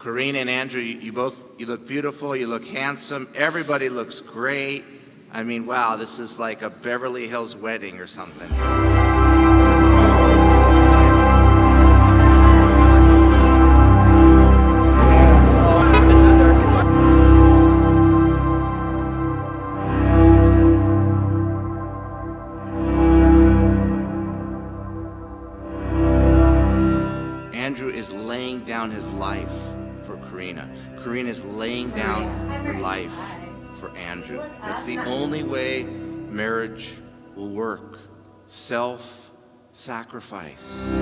Carina and Andrew, you look beautiful, you look handsome, everybody looks great. I mean, wow, this is like a Beverly Hills wedding or something. Andrew is laying down his life for Carina. Carina is laying down her life for Andrew. That's the only way marriage will work. Self-sacrifice.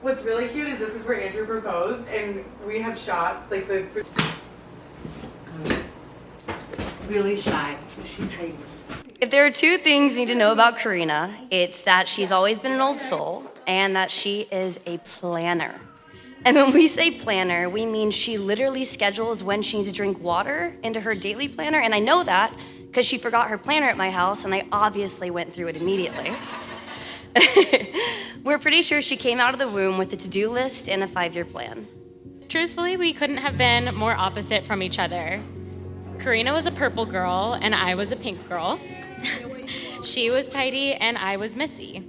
What's really cute is this is where Andrew proposed, and we have shots like the really shy, so she's hiding. If there are two things you need to know about Carina, it's that she's always been an old soul and that she is a planner. And when we say planner, we mean she literally schedules when she needs to drink water into her daily planner, and I know that because she forgot her planner at my house, and I obviously went through it immediately. We're pretty sure she came out of the womb with a to-do list and a 5-year plan. Truthfully, we couldn't have been more opposite from each other. Carina was a purple girl and I was a pink girl. She was tidy and I was messy.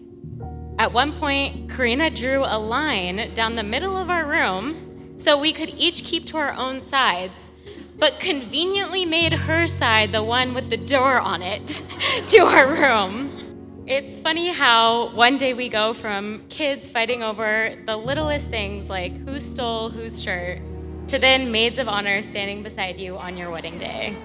At one point, Carina drew a line down the middle of our room so we could each keep to our own sides, but conveniently made her side the one with the door on it to our room. It's funny how one day we go from kids fighting over the littlest things like who stole whose shirt to then maids of honor standing beside you on your wedding day.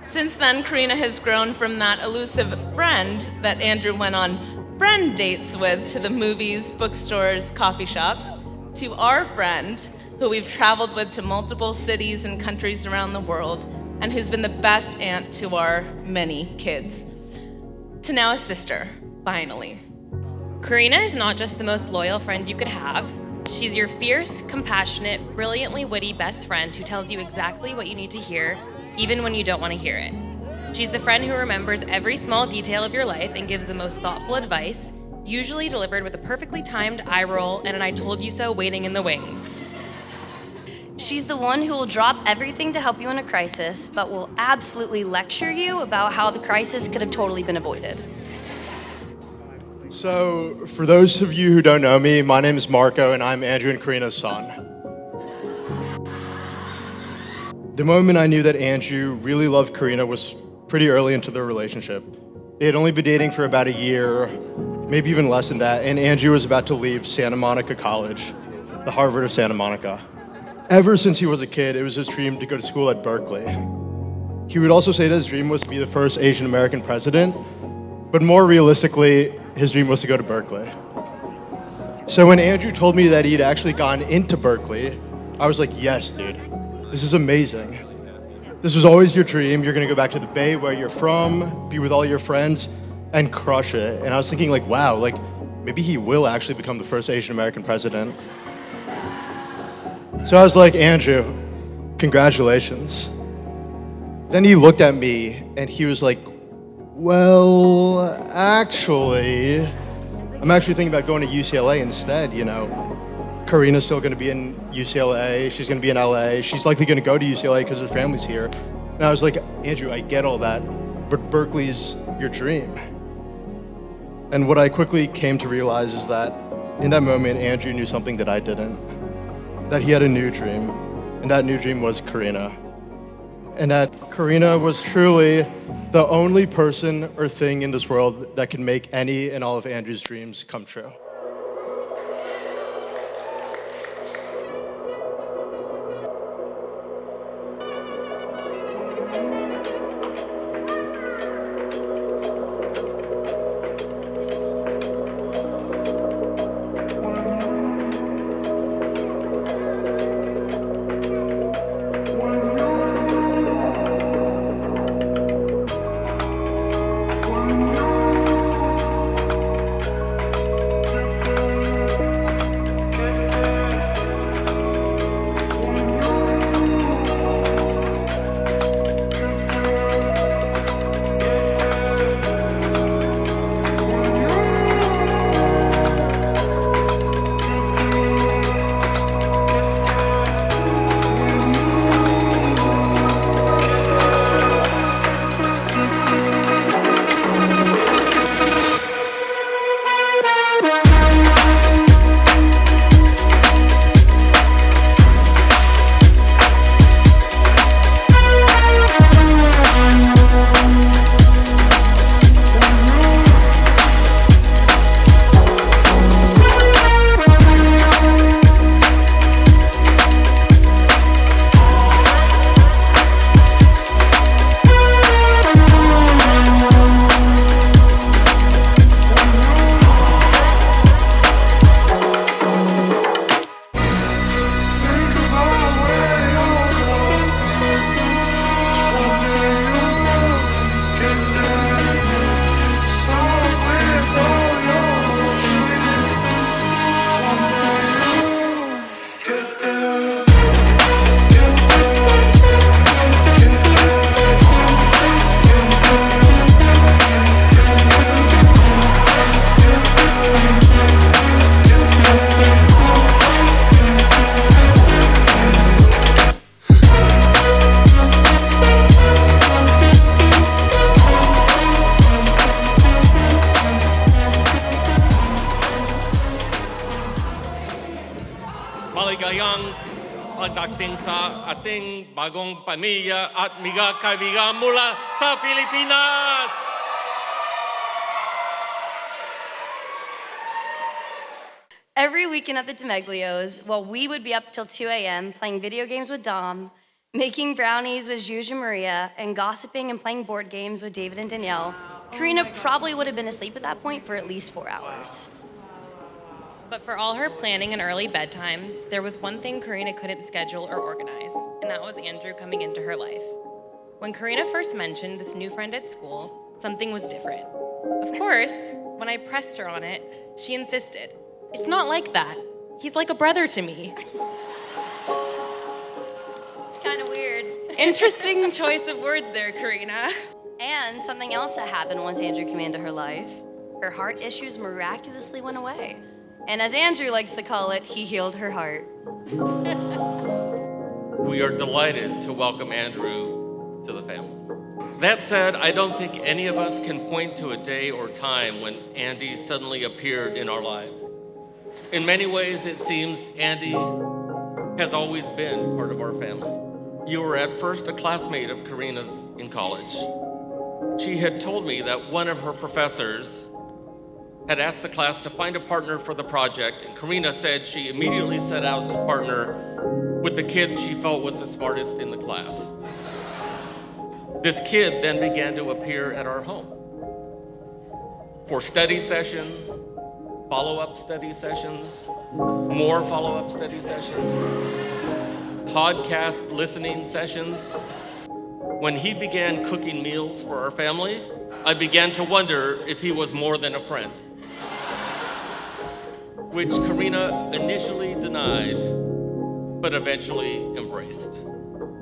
Since then, Carina has grown from that elusive friend that Andrew went on friend dates with to the movies, bookstores, coffee shops, to our friend who we've traveled with to multiple cities and countries around the world and who's been the best aunt to our many kids. To now a sister, finally. Carina is not just the most loyal friend you could have. She's your fierce, compassionate, brilliantly witty best friend who tells you exactly what you need to hear, even when you don't want to hear it. She's the friend who remembers every small detail of your life and gives the most thoughtful advice, usually delivered with a perfectly timed eye roll and an I told you so waiting in the wings. She's the one who will drop everything to help you in a crisis, but will absolutely lecture you about how the crisis could have totally been avoided. So, for those of you who don't know me, my name is Marco, and I'm Andrew and Carina's son. The moment I knew that Andrew really loved Carina was pretty early into their relationship. They had only been dating for about a year, maybe even less than that, and Andrew was about to leave Santa Monica College, the Harvard of Santa Monica. Ever since he was a kid, it was his dream to go to school at Berkeley. He would also say that his dream was to be the first Asian American president, but more realistically, his dream was to go to Berkeley. So when Andrew told me that he'd actually gone into Berkeley, I was like, yes, dude, this is amazing. this was always your dream. You're gonna go back to the Bay where you're from, be with all your friends, and crush it. And I was thinking like, wow, like maybe he will actually become the first Asian American president. So I was like, Andrew, congratulations. Then he looked at me and he was like, well, actually, I'm actually thinking about going to UCLA instead, you know. Carina's still gonna be in UCLA, she's gonna be in LA, she's likely gonna go to UCLA because her family's here. And I was like, Andrew, I get all that, but Berkeley's your dream. And what I quickly came to realize is that in that moment, Andrew knew something that I didn't. That he had a new dream, and that new dream was Carina. And that Carina was truly the only person or thing in this world that can make any and all of Andrew's dreams come true. Maligayang pagdating sa ating bagong pamilya at mga kaibigan mula sa Pilipinas! Every weekend at the Demeglios, well, we would be up till 2 a.m. playing video games with Dom, making brownies with Juge and Maria, and gossiping and playing board games with David and Danielle. Karina probably would have been asleep at that point for at least 4 hours. But for all her planning and early bedtimes, there was one thing Carina couldn't schedule or organize, and that was Andrew coming into her life. When Carina first mentioned this new friend at school, something was different. Of course, when I pressed her on it, she insisted, "It's not like that. He's like a brother to me." It's kind of weird. Interesting choice of words there, Carina. And something else that happened once Andrew came into her life. Her heart issues miraculously went away. And as Andrew likes to call it, he healed her heart. We are delighted to welcome Andrew to the family. That said, I don't think any of us can point to a day or time when Andy suddenly appeared in our lives. In many ways, it seems Andy has always been part of our family. You were at first a classmate of Carina's in college. She had told me that one of her professors had asked the class to find a partner for the project, and Carina said she immediately set out to partner with the kid she felt was the smartest in the class. This kid then began to appear at our home for study sessions, follow-up study sessions, more follow-up study sessions, podcast listening sessions. When he began cooking meals for our family, I began to wonder if he was more than a friend, which Carina initially denied, but eventually embraced.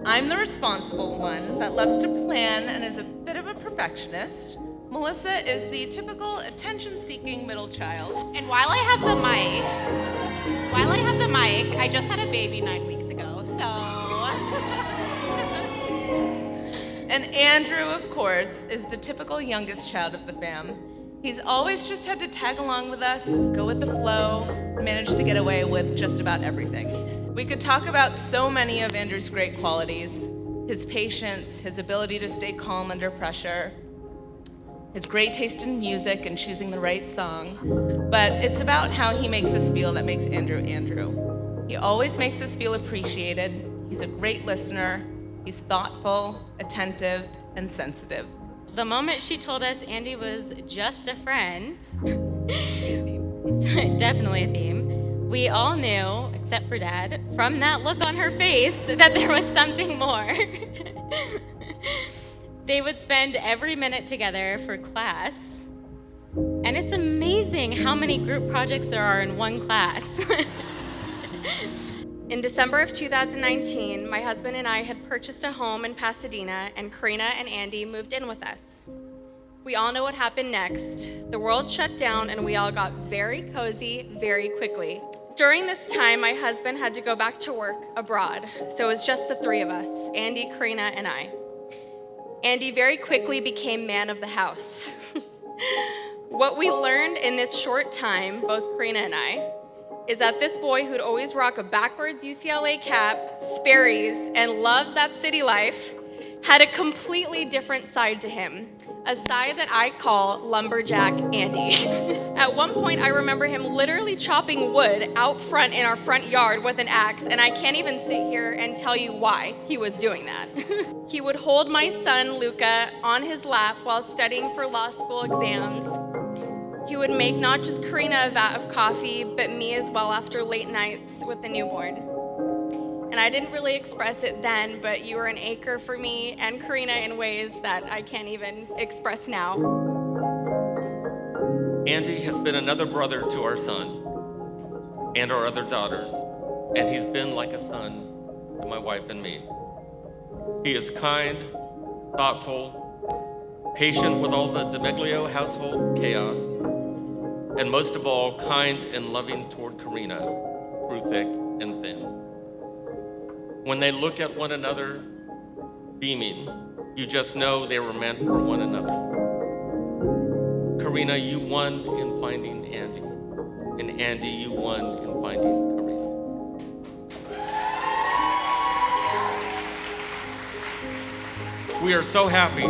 I'm the responsible one that loves to plan and is a bit of a perfectionist. Melissa is the typical attention-seeking middle child. And while I have the mic, I just had a baby 9 weeks ago, so. And Andrew, of course, is the typical youngest child of the fam. He's always just had to tag along with us, go with the flow, manage to get away with just about everything. We could talk about so many of Andrew's great qualities: his patience, his ability to stay calm under pressure, his great taste in music and choosing the right song. But it's about how he makes us feel that makes Andrew Andrew. He always makes us feel appreciated. He's a great listener. He's thoughtful, attentive, and sensitive. The moment she told us Andy was just a friend, definitely a theme, we all knew, except for Dad, from that look on her face, that there was something more. They would spend every minute together for class, and it's amazing how many group projects there are in one class. In December of 2019, my husband and I had purchased a home in Pasadena, and Carina and Andy moved in with us. We all know what happened next. The world shut down, and we all got very cozy very quickly. During this time, my husband had to go back to work abroad, so it was just the three of us, Andy, Carina, and I. Andy very quickly became man of the house. What we learned in this short time, both Carina and I, is that this boy who'd always rock a backwards UCLA cap, Sperry's, and loves that city life, had a completely different side to him, a side that I call Lumberjack Andy. At one point, I remember him literally chopping wood out front in our front yard with an axe, and I can't even sit here and tell you why he was doing that. He would hold my son, Luca, on his lap while studying for law school exams. He would make not just Carina a vat of coffee, but me as well after late nights with the newborn. And I didn't really express it then, but you were an anchor for me and Carina in ways that I can't even express now. Andy has been another brother to our son and our other daughters, and he's been like a son to my wife and me. He is kind, thoughtful, patient with all the DeMeglio household chaos, and most of all, kind and loving toward Carina through thick and thin. When they look at one another, beaming, you just know they were meant for one another. Carina, you won in finding Andy, and Andy, you won in finding Carina. We are so happy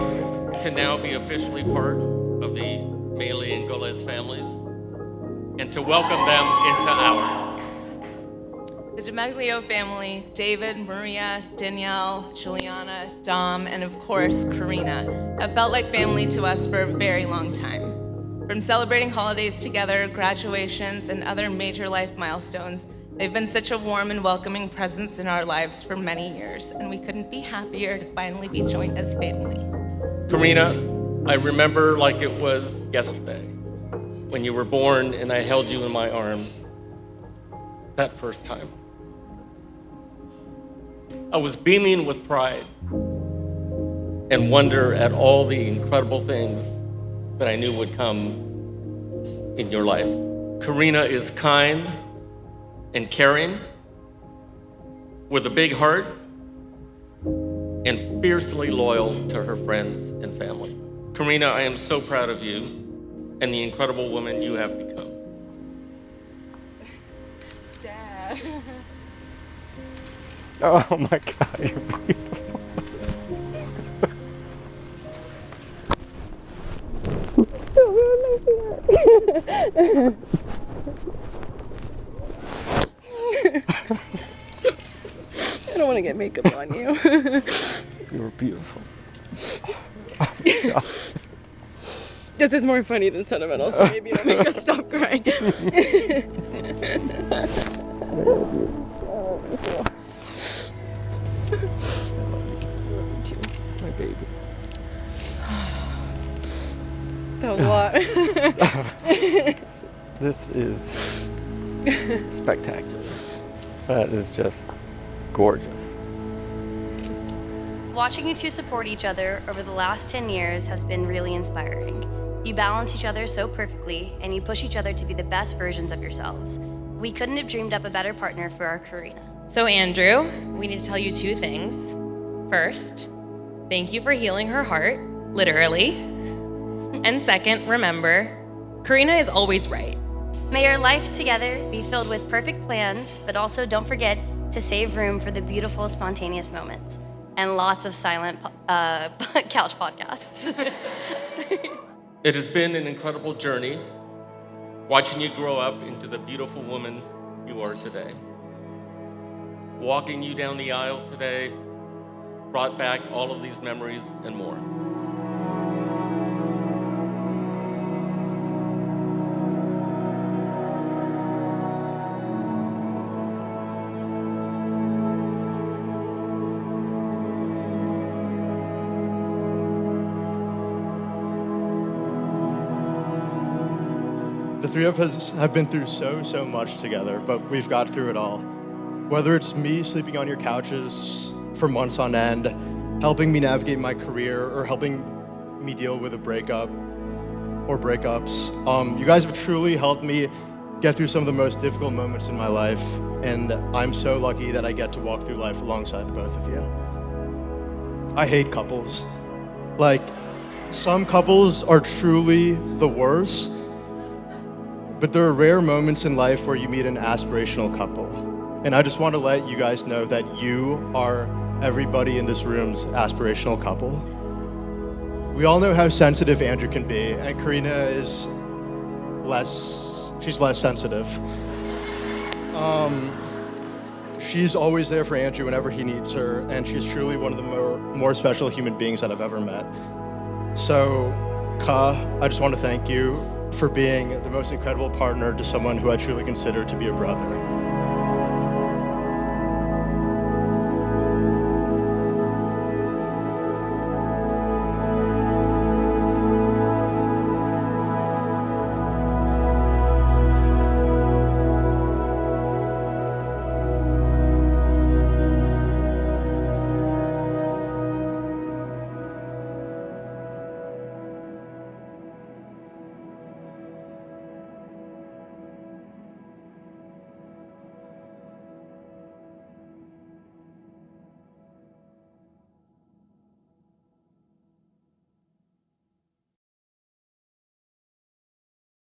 to now be officially part of the Meili and Golez families and to welcome them into ours. The DeMeglio family, David, Maria, Danielle, Juliana, Dom, and of course, Carina, have felt like family to us for a very long time. From celebrating holidays together, graduations, and other major life milestones, they've been such a warm and welcoming presence in our lives for many years, and we couldn't be happier to finally be joined as family. Carina, I remember like it was yesterday when you were born and I held you in my arms that first time. I was beaming with pride and wonder at all the incredible things that I knew would come in your life. Carina is kind and caring, with a big heart, and fiercely loyal to her friends and family. Carina, I am so proud of you and the incredible woman you have become. Dad. Oh my God, you're beautiful. I don't want to get makeup on you. You're beautiful. This is more funny than sentimental, so maybe it'll make us stop crying. baby. That was a lot. This is spectacular. That is just gorgeous. Watching you two support each other over the last 10 years has been really inspiring. You balance each other so perfectly, and you push each other to be the best versions of yourselves. We couldn't have dreamed up a better partner for our Carina. So, Andrew, we need to tell you two things. First, thank you for healing her heart, literally. And second, remember, Carina is always right. May your life together be filled with perfect plans, but also don't forget to save room for the beautiful, spontaneous moments and lots of silent couch podcasts. It has been an incredible journey watching you grow up into the beautiful woman you are today. Walking you down the aisle today brought back all of these memories and more. The three of us have been through so much together, but we've got through it all. Whether it's me sleeping on your couches for months on end, helping me navigate my career, or helping me deal with a breakup or breakups, you guys have truly helped me get through some of the most difficult moments in my life, and I'm so lucky that I get to walk through life alongside the both of you. I hate couples. Like, some couples are truly the worst, but there are rare moments in life where you meet an aspirational couple. And I just want to let you guys know that you are everybody in this room's aspirational couple. We all know how sensitive Andrew can be, and Carina is she's less sensitive. She's always there for Andrew whenever he needs her, and she's truly one of the more special human beings that I've ever met. So, Ka, I just want to thank you for being the most incredible partner to someone who I truly consider to be a brother.